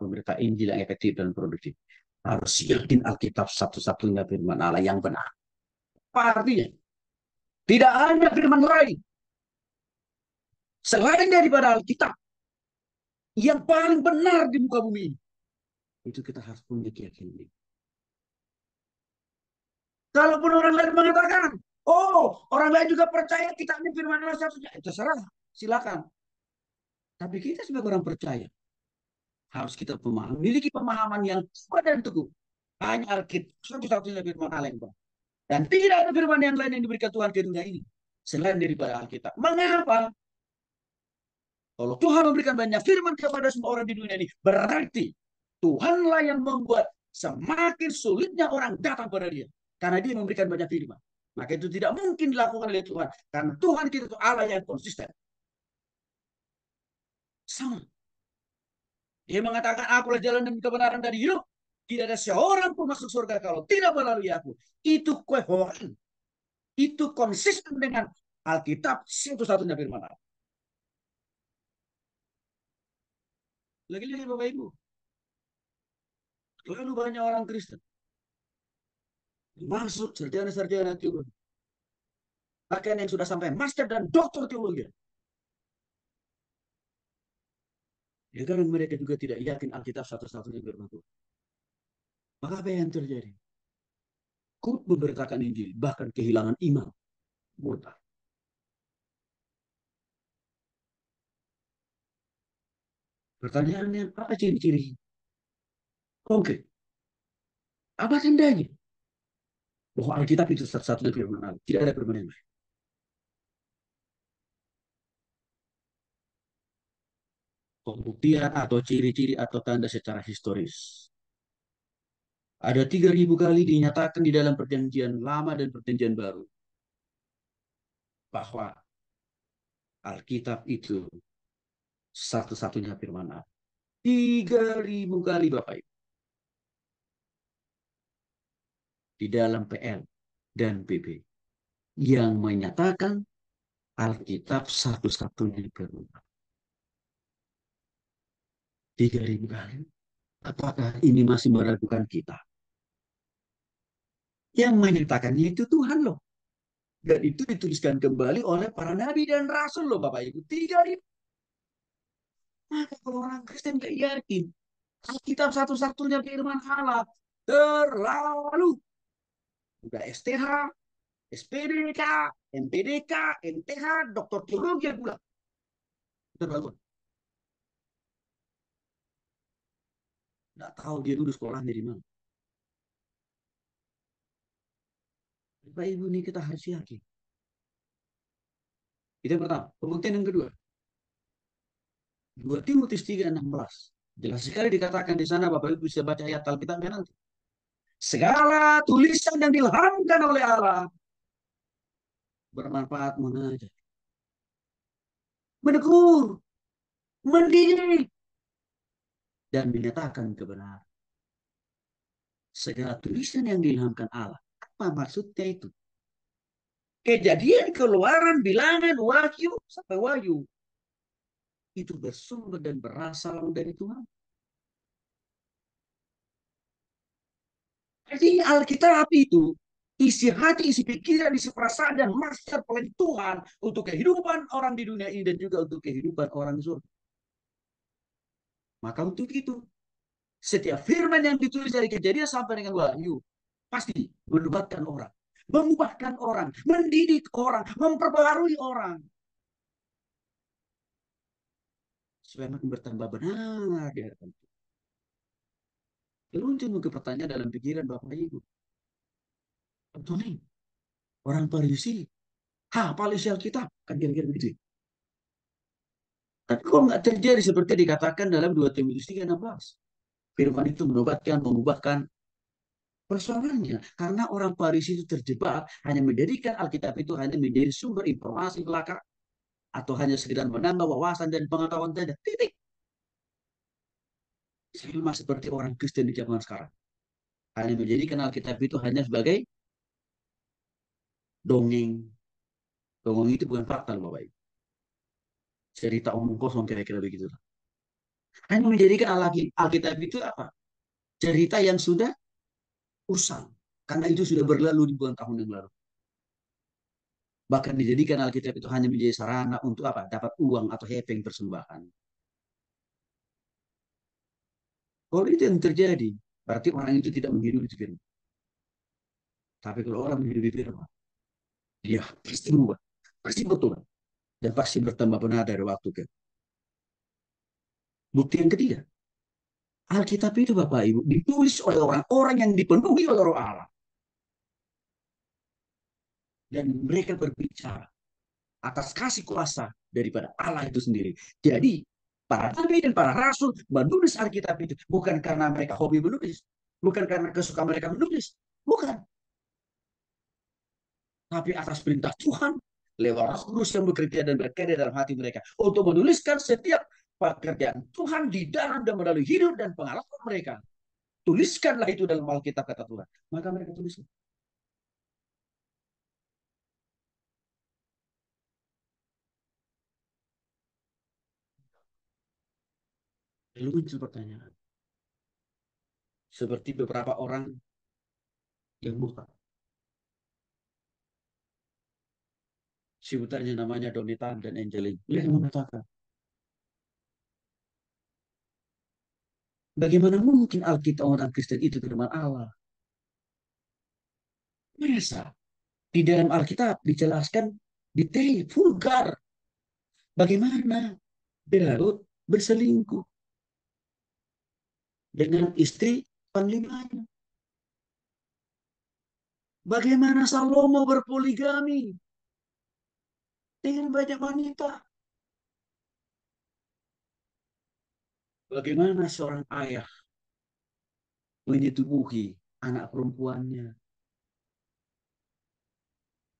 memberita Injil yang efektif dan produktif. Harus yakin Alkitab satu-satunya firman Allah yang benar. Apa artinya? Tidak ada firman lain selain daripada Alkitab yang paling benar di muka bumi ini. Itu kita harus punya keyakinan. Kalaupun orang lain mengatakan, oh, orang lain juga percaya kita ini firman Allah satunya, terserah, silakan. Tapi kita sebagai orang percaya harus kita memiliki pemahaman yang kuat dan teguh. Hanya Alkitab satu-satunya firman Allah yang benar. Dan tidak ada firman yang lain yang diberikan Tuhan ke dunia ini selain daripada Alkitab. Mengapa? Kalau Tuhan memberikan banyak firman kepada semua orang di dunia ini, berarti Tuhanlah yang membuat semakin sulitnya orang datang pada dia. Karena dia memberikan banyak firman. Maka itu tidak mungkin dilakukan oleh Tuhan. Karena Tuhan kita itu Allah yang konsisten. Sama. Dia mengatakan, akulah jalan dan kebenaran dari hidup. Tidak ada seorang pun masuk surga kalau tidak melalui aku. Itu koheren. Itu konsisten dengan Alkitab satu-satunya firman Allah. Lagi-lagi Bapak Ibu. Lalu banyak orang Kristen masuk sarjana-sarjana teologi. Bahkan yang sudah sampai master dan doktor teologi. Ya karena mereka juga tidak yakin Alkitab satu-satunya firman Tuhan. Maka apa yang terjadi? Kut memberitakan Injil, bahkan kehilangan iman. Murtad. Pertanyaannya, apa ciri-ciri? Oke, apa tandanya? Bahwa Alkitab itu satu-satunya firman Allah. Tidak ada firman yang lain. Pembuktian atau ciri-ciri atau tanda secara historis. Ada 3.000 kali dinyatakan di dalam perjanjian lama dan perjanjian baru. Bahwa Alkitab itu satu-satunya firman Allah. 3.000 kali Bapak Ibu. Di dalam PL dan PB. Yang menyatakan Alkitab satu-satunya firman Allah. 3.000 kali. Apakah ini masih meragukan kita? Yang menyatakannya itu Tuhan loh. Dan itu dituliskan kembali oleh para nabi dan rasul loh Bapak Ibu. 3.000. Maka kalau orang Kristen gak yakin Alkitab satu-satunya firman Allah, terlalu. Udah STH, SPDK, MPDK, MTH, dokter teologi pula. Terlalu. Nggak tahu dia dulu sekolah dari mana. Bapak Ibu ini kita harus yakin. Itu yang pertama. Pembuktian yang kedua. 2 Timotius 3:16. Jelas sekali dikatakan di sana, Bapak Ibu bisa baca ayat Alkitabnya nanti. Segala tulisan yang diilhamkan oleh Allah bermanfaat mengajar, menegur, mendidik, dan menyatakan kebenaran. Segala tulisan yang diilhamkan Allah. Apa maksudnya itu? Kejadian, keluaran, bilangan, wahyu, sampai wahyu. Itu bersumber dan berasal dari Tuhan. Jadi Alkitab itu isi hati, isi pikiran, isi perasaan dan master plan Tuhan untuk kehidupan orang di dunia ini dan juga untuk kehidupan orang di surga. Maka untuk itu, setiap firman yang ditulis dari kejadian sampai dengan wahyu pasti menubatkan orang, mengubahkan orang, mendidik orang, memperbaharui orang supaya makin bertambah benar di hadapan Tuhan. Muncul ke pertanyaan dalam pikiran Bapak Ibu. Tony, orang Farisi, hafal isi Alkitab, kan kira-kira begitu. Tapi kok nggak terjadi seperti dikatakan dalam 2 Timotius 3:16. Firman itu menobatkan, mengubahkan persoalannya. Karena orang Farisi itu terjebak hanya menjadikan Alkitab itu hanya menjadi sumber informasi belaka atau hanya sekedar menambah wawasan dan pengetahuan saja. Titik. Sama seperti orang Kristen di zaman sekarang. Hanya menjadikan Alkitab itu hanya sebagai dongeng. Dongeng itu bukan fakta, Bapak Ibu. Cerita omong kosong kira-kira begitu. Hanya menjadikan Alkitab itu apa? Cerita yang sudah usang. Karena itu sudah berlalu ribuan tahun yang lalu. Bahkan dijadikan Alkitab itu hanya menjadi sarana untuk apa? Dapat uang atau hepeng persembahan. Kalau itu yang terjadi, berarti orang itu tidak menghidupi firman. Tapi kalau orang menghidupi firman, dia pasti berubah, pasti betul, dan pasti bertambah benar dari waktu ke. Bukti yang ketiga, Alkitab itu Bapak Ibu ditulis oleh orang-orang yang dipenuhi oleh Roh Allah, dan mereka berbicara atas kasih kuasa daripada Allah itu sendiri. Jadi para nabi dan para rasul menulis Alkitab itu bukan karena mereka hobi menulis, bukan karena kesukaan mereka menulis, bukan, tapi atas perintah Tuhan lewat Roh Kudus yang bekerja dan berkarya dalam hati mereka untuk menuliskan setiap pekerjaan Tuhan di dalam dan melalui hidup dan pengalaman mereka. Tuliskanlah itu dalam Alkitab kata Tuhan. Maka mereka tuliskan. Lalu muncul pertanyaan. Seperti beberapa orang yang buta. Sebutannya namanya Donitan dan Angelin. Yang mengatakan, bagaimana mungkin Alkitab orang Kristen itu firman Allah? Masa di dalam Alkitab dijelaskan detail, vulgar. Bagaimana Daud berselingkuh dengan istri panglimanya. Bagaimana Salomo berpoligami dengan banyak wanita. Bagaimana seorang ayah menyetubuhi anak perempuannya.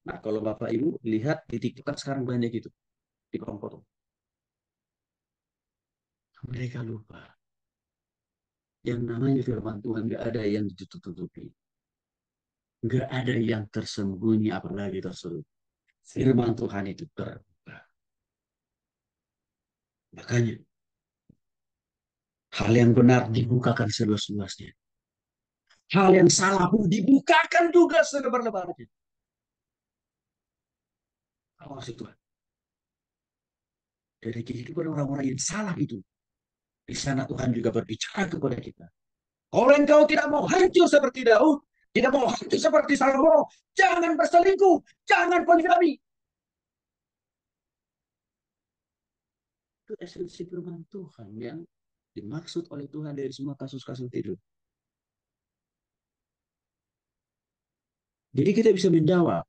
Nah, kalau Bapak Ibu lihat di TikTok kan sekarang banyak itu. Di kolom foto. Mereka lupa. Yang namanya firman Tuhan gak ada yang ditutup-tutupi. Gak ada yang tersembunyi apalagi tersulut. Firman Tuhan itu terbuka. Makanya hal yang benar dibukakan seluas-luasnya. Hal yang salah pun dibukakan juga selebar-lebarnya. Apa maksud Tuhan? Dari kehidupan orang-orang yang salah itu. Di sana Tuhan juga berbicara kepada kita. Kalau engkau tidak mau hancur seperti Daud, tidak mau hancur seperti Salomo, jangan berselingkuh, jangan poligami. Itu esensi firman Tuhan yang dimaksud oleh Tuhan dari semua kasus-kasus itu. Jadi kita bisa menjawab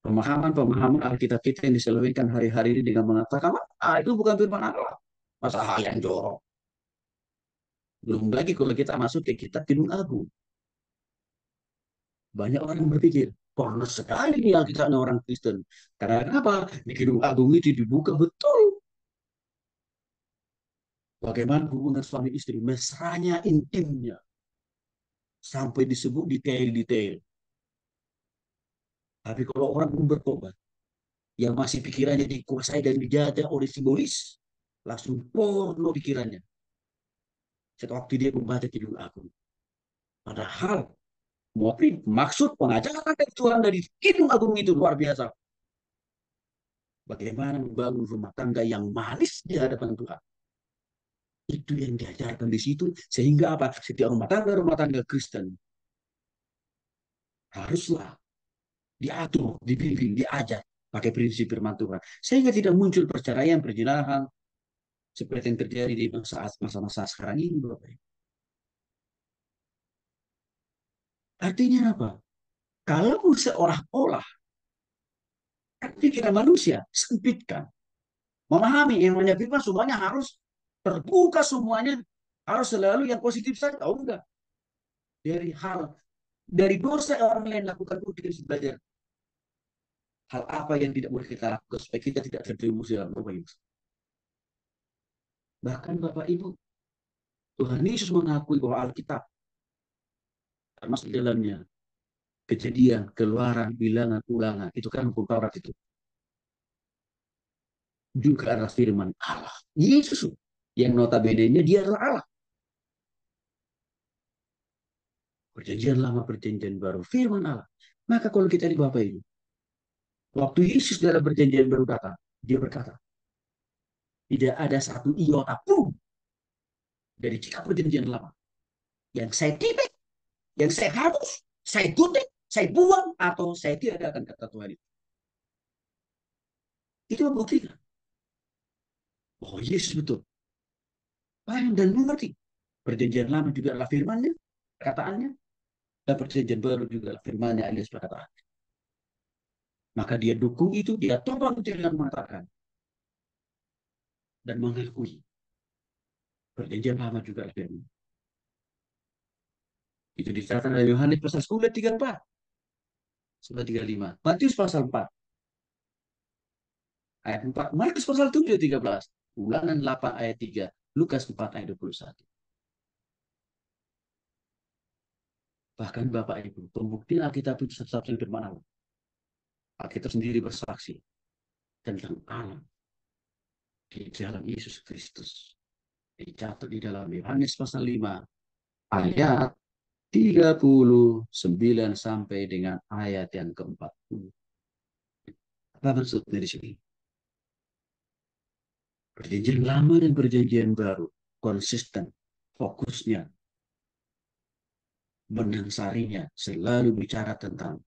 pemahaman-pemahaman Alkitab kita yang diselewengkan hari-hari ini dengan mengatakan, itu bukan firman Allah. Masa hal yang jorok. Belum lagi kalau kita masuk ke kitab Kidung Agung. Banyak orang berpikir, panas sekali nih Alkitabnya orang Kristen. Karena apa? Di Kidung Agung itu dibuka betul bagaimana hubungan suami istri, mesranya, intimnya, sampai disebut detail-detail. Tapi kalau orang belum bertobat, yang masih pikirannya dikuasai dan dijajah oleh simbolis, langsung porno pikirannya. Satu waktu dia membaca Kidung Agung. Padahal maksud pengajaran dari Tuhan dari Kidung Agung itu luar biasa. Bagaimana membangun rumah tangga yang manis di hadapan Tuhan. Itu yang diajarkan di situ. Sehingga apa? Setiap rumah tangga Kristen haruslah diatur, dibimbing, diajar pakai prinsip firman Tuhan. Sehingga tidak muncul perceraian, perjinahan seperti yang terjadi di masa-masa sekarang ini, Bapak. Artinya apa? Kalau seolah-olah pikiran manusia sempitkan, memahami yang namanya firman semuanya harus terbuka semuanya, harus selalu yang positif saja. Oh enggak. Dari dosa yang orang lain lakukan pun kita bisa belajar hal apa yang tidak boleh kita lakukan supaya kita tidak terjerumus dalam dosa ini. Bahkan Bapak Ibu, Tuhan Yesus mengakui bahwa Alkitab termasuk dalamnya kejadian, keluaran, bilangan, ulangan. Itu kan hukum Taurat itu. juga adalah firman Allah. Yesus yang notabene-nya dia adalah Allah. Perjanjian lama, perjanjian baru, firman Allah. Maka kalau kita di Bapak Ibu, waktu Yesus dalam perjanjian baru datang, dia berkata, tidak ada satu iota pun dari kitab perjanjian lama yang saya tipik, yang saya hapus, saya kutip, saya buang, atau saya tiadakan kata Tuhan itu. Itu membuktikan bahwa Yesus betul. Paham dan mengerti. Perjanjian lama juga adalah firmannya, perkataannya, dan perjanjian baru juga adalah firmannya alias perkataan. Maka dia dukung itu, dia topang dengan mengatakan dan mengakui perjanjian lama juga adalah firman. Itu dikatakan oleh Yohanes pasal 10 ayat 34 sampai 35. Matius pasal 4 ayat 4. Markus pasal 7 ayat 13. Ulangan 8 ayat 3. Lukas 4 ayat 21. Bahkan Bapak Ibu, pembuktian Alkitab itu satu-satunya firman Allah. Alkitab sendiri bersaksi tentang Allah di dalam Yesus Kristus. Dicatat di dalam Yohanes pasal 5 ayat 39 sampai dengan ayat yang ke-40. Apa maksudnya di sini? Perjanjian lama dan perjanjian baru konsisten fokusnya benang sarinya selalu bicara tentang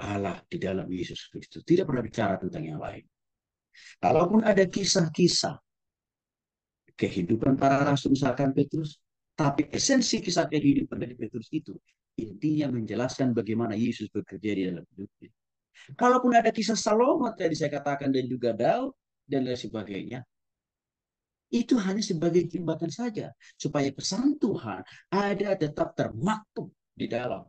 Allah di dalam Yesus Kristus. Tidak pernah bicara tentang yang lain. Kalaupun ada kisah-kisah kehidupan para rasul misalkan Petrus, tapi esensi kisah kehidupan dari Petrus itu intinya menjelaskan bagaimana Yesus bekerja di dalam hidupnya. Kalaupun ada kisah Salomo tadi saya katakan dan juga Daud dan lain sebagainya, itu hanya sebagai jembatan saja supaya pesan Tuhan ada tetap termaktub di dalam